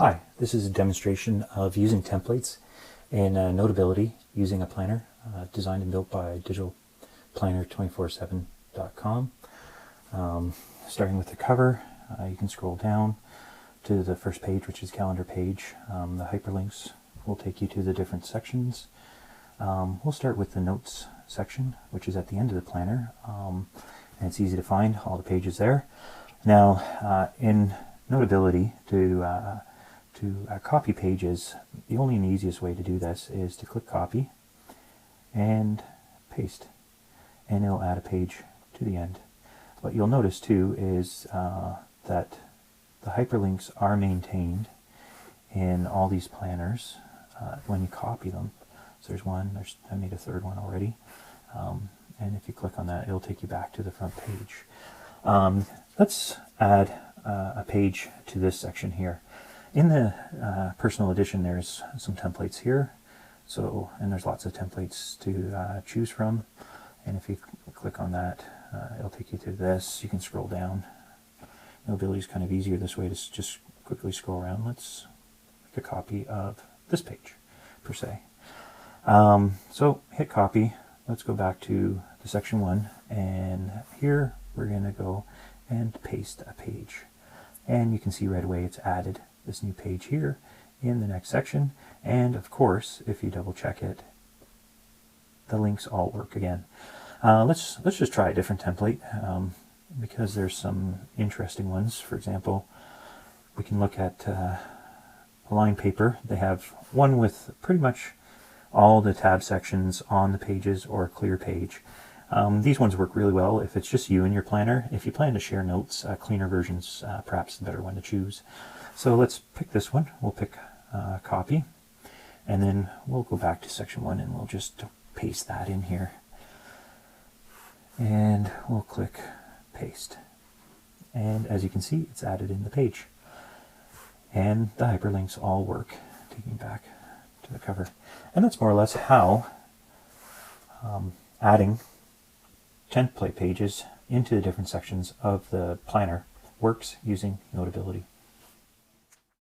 Hi, this is a demonstration of using templates in Notability using a planner designed and built by digitalplanner247.com. Starting with the cover, you can scroll down to the first page, which is calendar page. The hyperlinks will take you to the different sections. We'll start with the notes section, which is at the end of the planner, and it's easy to find all the pages there. Now, in Notability, to copy pages, the only and easiest way to do this is to click copy and paste, and it'll add a page to the end. What you'll notice too is that the hyperlinks are maintained in all these planners when you copy them. So there's one, I made a third one already, and if you click on that, it'll take you back to the front page. Let's add a page to this section here. In the personal edition, there's some templates here, and there's lots of templates to choose from. And if you click on that, it'll take you to this. You can scroll down. Notability is kind of easier this way to just quickly scroll around. Let's make a copy of this page, per se. So hit copy. Let's go back to the section 1, and here we're going to go and paste a page. And you can see right away it's added this new page here in the next section, and of course, if you double check it, the links all work again. Let's just try a different template because there's some interesting ones. For example, we can look at line paper. They have one with pretty much all the tab sections on the pages, or a clear page. These ones work really well if it's just you and your planner. If you plan to share notes, cleaner versions perhaps the better one to choose. So let's pick this one. We'll pick copy, and then we'll go back to section 1 and we'll just paste that in here. And we'll click paste. And as you can see, it's added in the page. And the hyperlinks all work, taking back to the cover. And that's more or less how adding template pages into the different sections of the planner works using Notability.